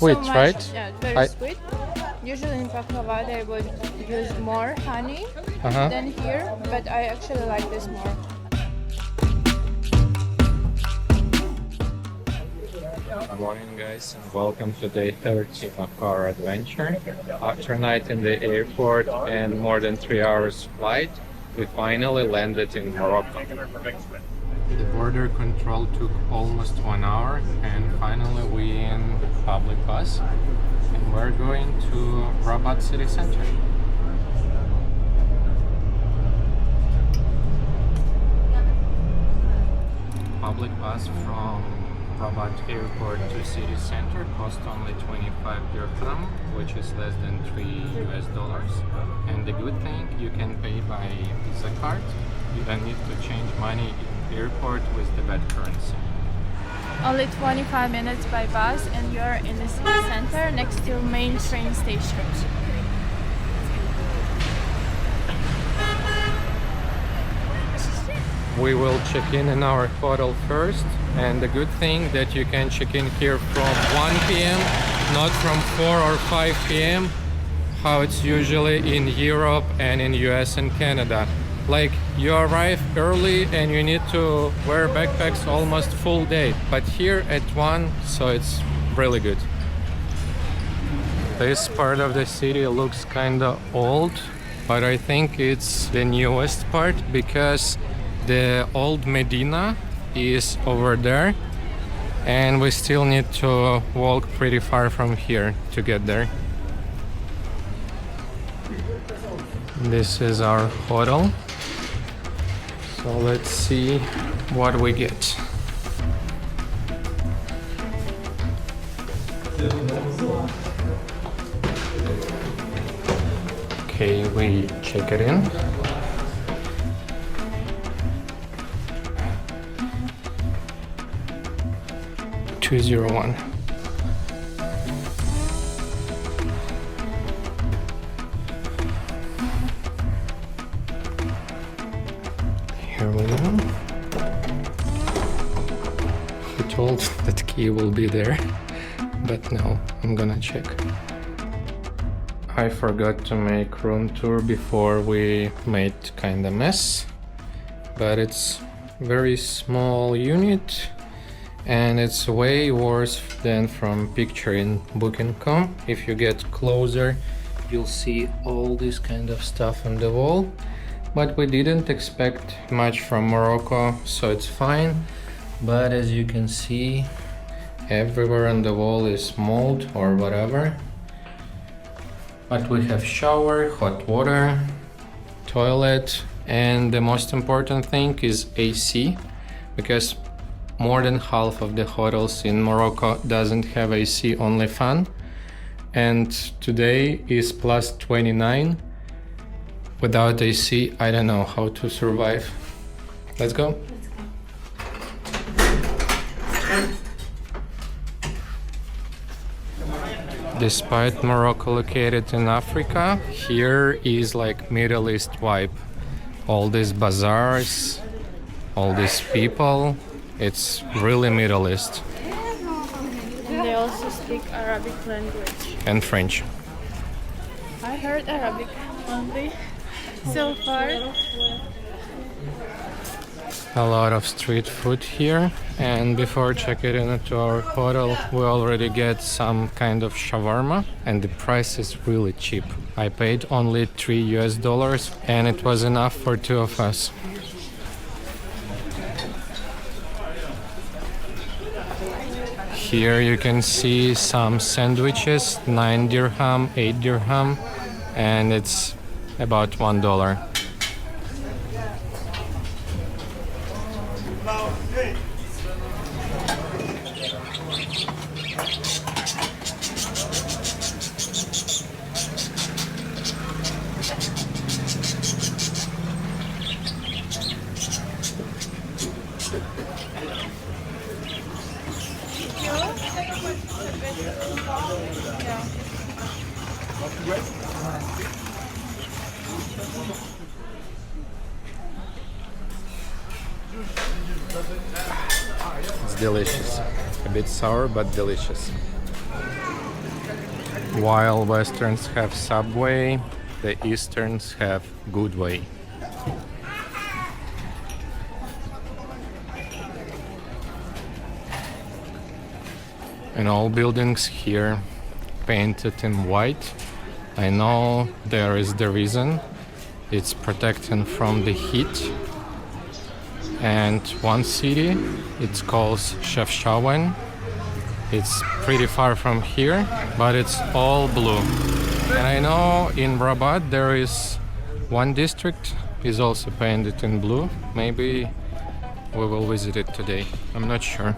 sweet, so much, right? Yeah, very sweet. Usually in baklava they would use more honey than here, but I actually like this more. Good morning, guys, and welcome to day 30 of our adventure. After night in the airport and more than 3 hours flight, we finally landed in Morocco. The border control took almost 1 hour, and finally we in public bus, and we're going to Rabat city center. Public bus from Rabat airport to city center cost only 25 dirham, which is less than $3. And the good thing, you can pay by Visa card. You don't need to change money in airport with the bad currency. Only 25 minutes by bus and you're in the city center next to main train station. We will check in our hotel first, and the good thing that you can check in here from 1 p.m. not from 4 or 5 p.m. how it's usually in Europe and in US and Canada. Like, you arrive early and you need to wear backpacks almost full day, but here at 1, so it's really good. This part of the city looks kinda old, but I think it's the newest part because the old Medina is over there, and we still need to walk pretty far from here to get there. This is our hotel. So let's see what we get. Okay, we check it in. $201. Here we go. He told that key will be there, but no, I'm gonna check. I forgot to make room tour before we made kinda mess, but it's very small unit. And it's way worse than from picture in booking.com. If you get closer, you'll see all this kind of stuff on the wall. But we didn't expect much from Morocco, so it's fine. But as you can see, everywhere on the wall is mold or whatever. But we have shower, hot water, toilet, and the most important thing is AC, because more than half of the hotels in Morocco doesn't have AC, only fan. And today is plus 29. Without AC, I don't know how to survive. Let's go. Despite Morocco located in Africa, here is like Middle East vibe. All these bazaars, all these people. It's really Middle East. And they also speak Arabic language. And French. I heard Arabic only so far. A lot of street food here, and before checking into our hotel we already get some kind of shawarma, and the price is really cheap. I paid only $3 and it was enough for 2 of us. Here you can see some sandwiches, 9 dirham, 8 dirham, and it's about $1. It's delicious. A bit sour, but delicious. While Westerns have Subway, the Easterns have Good Way. And all buildings here painted in white. I know there is the reason. It's protecting from the heat. And one city, it's called Chefchaouen. It's pretty far from here, but it's all blue. And I know in Rabat there is one district is also painted in blue. Maybe we will visit it today. I'm not sure.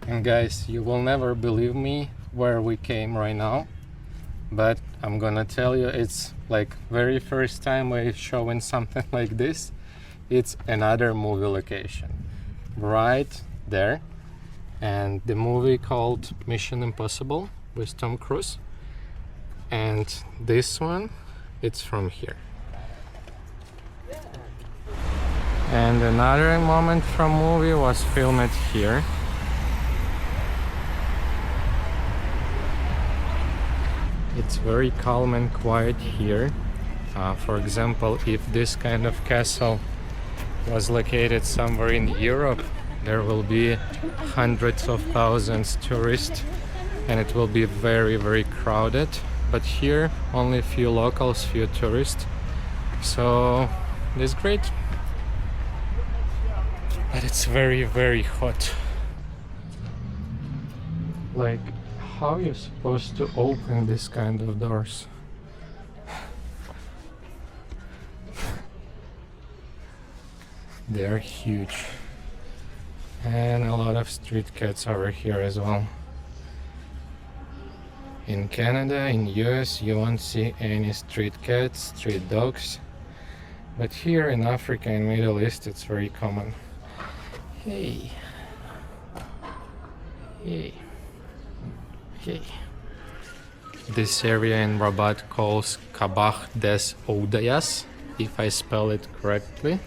And guys, you will never believe me where we came right now, but I'm gonna tell you, it's like very first time we're showing something like this. It's another movie location right there, and the movie called Mission Impossible with Tom Cruise, and this one, it's from here. And another moment from movie was filmed here. It's very calm and quiet here. For example, if this kind of castle was located somewhere in Europe, there will be hundreds of thousands tourists and it will be very, very crowded. But here, only a few locals, few tourists. So it's great. But it's very, very hot. Like, how are you supposed to open this kind of doors? They're huge. And a lot of street cats over here as well. In Canada, in US, you won't see any street cats, street dogs. But here in Africa and Middle East, it's very common. Hey. Hey. Okay. This area in Rabat calls Kabah des Oudayas, if I spell it correctly.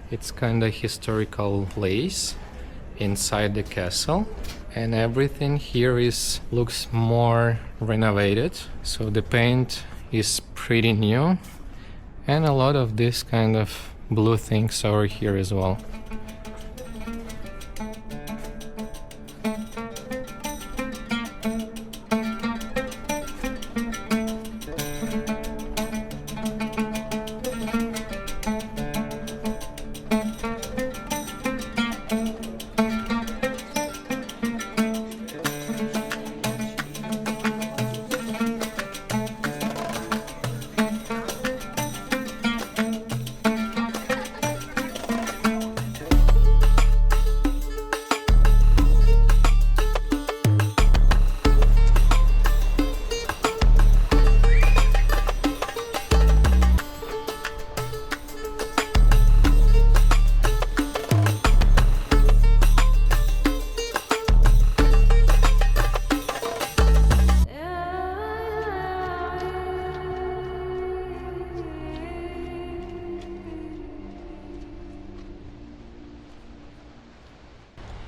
It's kind of historical place inside the castle, and everything here looks more renovated. So the paint is pretty new, and a lot of this kind of blue things over here as well.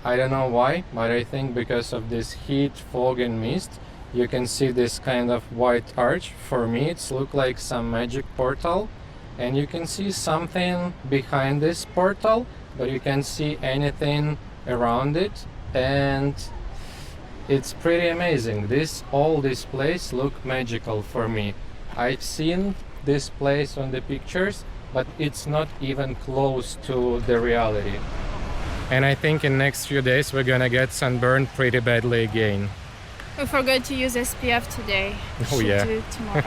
I don't know why, but I think because of this heat, fog and mist, you can see this kind of white arch. For me, it's look like some magic portal, and you can see something behind this portal, but you can see anything around it, and it's pretty amazing. All this place look magical for me. I've seen this place on the pictures, but it's not even close to the reality. And I think in next few days we're gonna get sunburned pretty badly again. We forgot to use SPF today. Oh Should yeah. do it tomorrow.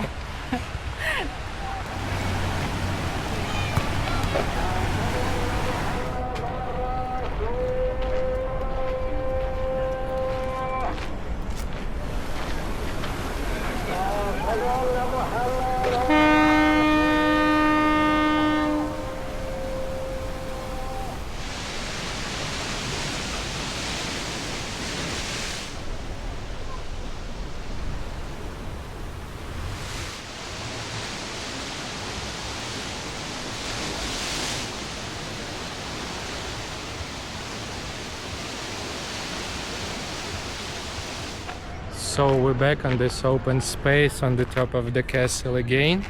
So we're back on this open space on the top of the castle again,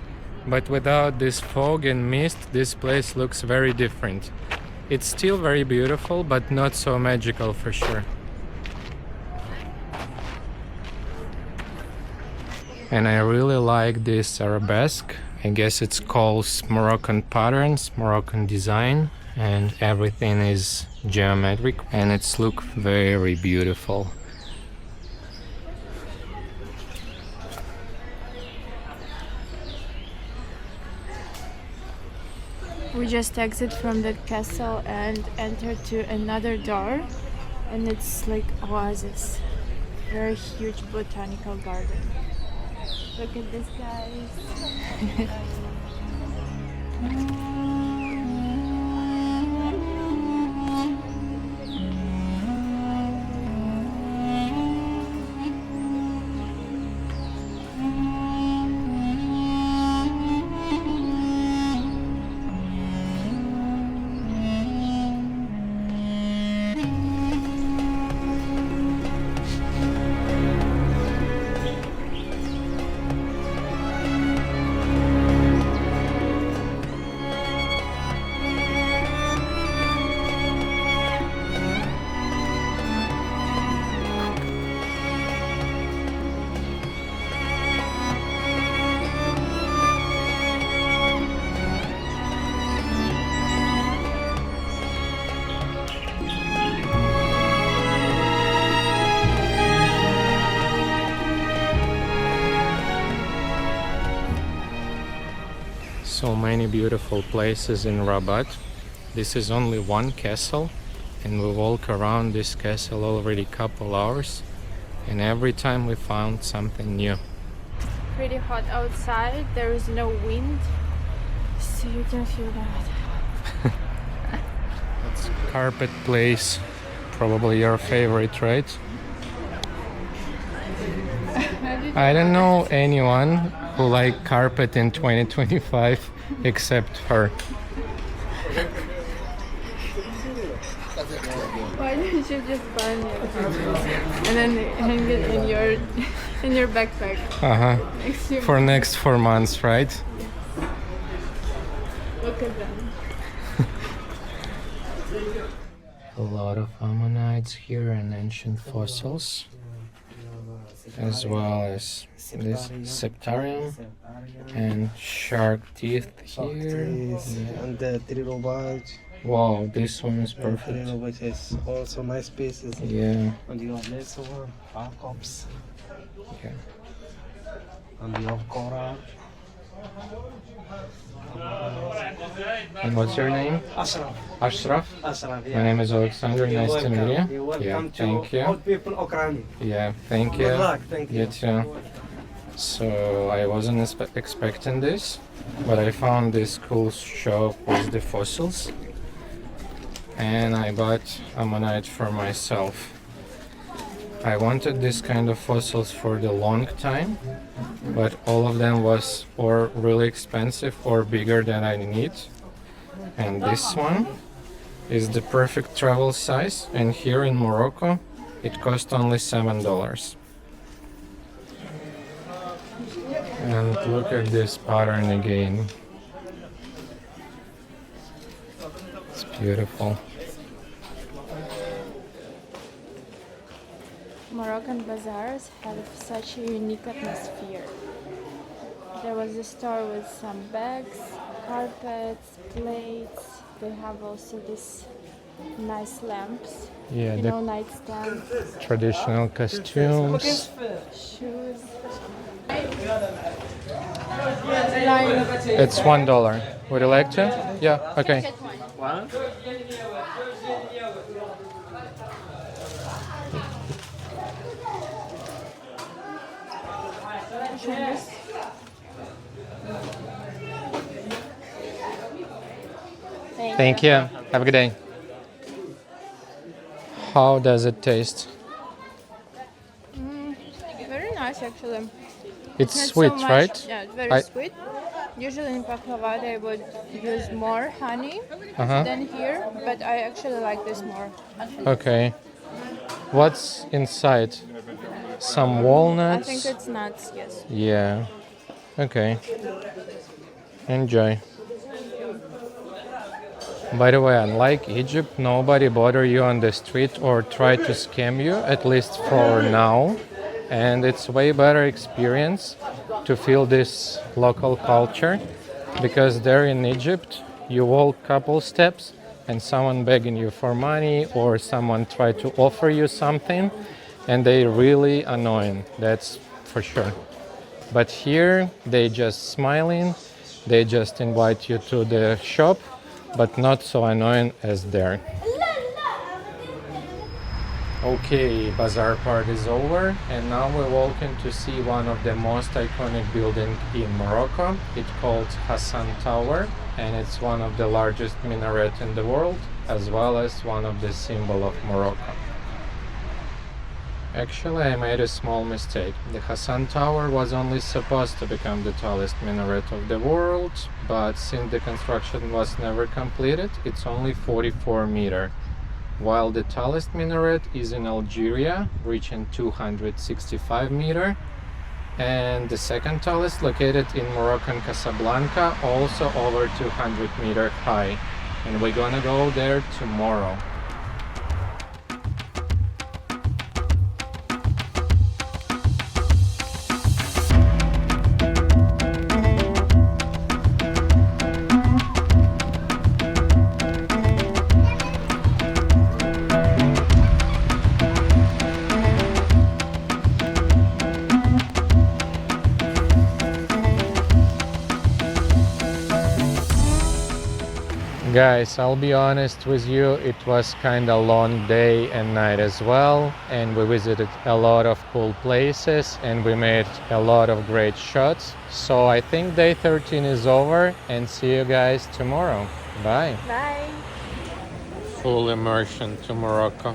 but without this fog and mist, this place looks very different. It's still very beautiful, but not so magical for sure. And I really like this arabesque. I guess it's called Moroccan patterns, Moroccan design, and everything is geometric and it's look very beautiful. We just exit from the castle and enter to another door, and it's like oasis. Very huge botanical garden. Look at this, guys. So many beautiful places in Rabat. This is only one castle, and we walk around this castle already couple hours, and every time we found something new. Pretty hot outside, there is no wind, so you can feel that. It's carpet place, probably your favorite, right? I don't know anyone who like carpet in 2025 except her. Why don't you just burn your carpet and then hang it in your backpack? For next 4 months, right? Look at them. A lot of ammonites here and ancient fossils, as well as this septarium and shark teeth here. And the trilobite. Wow, this one is perfect. Trilobite is also nice pieces. Yeah. And you have this one, Arcops. Yeah. And you have coral. And what's your name? Ashraf. Ashraf? Ashraf, My yeah. name is Alexander. You're Nice to welcome. meet you. You're welcome Yeah, to thank you. all people Ukraine. Yeah, thank you. Good luck, thank you. You too. So I wasn't expecting this, but I found this cool shop with the fossils, and I bought ammonite for myself. I wanted this kind of fossils for the long time, but all of them was or really expensive or bigger than I need. And this one is the perfect travel size, and here in Morocco it cost only $7. And look at this pattern again. It's beautiful. Moroccan bazaars have such a unique atmosphere. There was a store with some bags, carpets, plates. They have also these nice lamps, Yeah, you the know, nightstand, traditional costumes. shoes. It's $1. Would you like to? Yeah, okay. Get one. this. Thank you. Have a good day. How does it taste? Very nice actually. It's Not sweet, so much, right? Yeah, it's very I- sweet. Usually in baklava they would use more honey Uh-huh. than here, but I actually like this more. Okay. What's inside? Some I walnuts? think it's nuts, yes. Yeah. Okay. Enjoy. By the way, unlike Egypt, nobody bother you on the street or try to scam you, at least for now. And it's way better experience to feel this local culture, because there in Egypt, you walk couple steps and someone begging you for money or someone try to offer you something, and they really annoying. That's for sure. But here they just smiling, they just invite you to the shop, but not so annoying as there. Okay, Bazaar part is over, and now we're walking to see one of the most iconic buildings in Morocco. It's called Hasan Tower, and it's one of the largest minaret in the world, as well as one of the symbol of Morocco. Actually, I made a small mistake. The Hasan Tower was only supposed to become the tallest minaret of the world, but since the construction was never completed, it's only 44 meters. While the tallest minaret is in Algeria, reaching 265 meters, and the second tallest located in Moroccan Casablanca, also over 200 meters high. And we're gonna go there tomorrow. Guys, I'll be honest with you, it was kind of long day and night as well, and we visited a lot of cool places and we made a lot of great shots. So I think day 13 is over, and see you guys tomorrow. Bye. Bye. Full immersion to Morocco.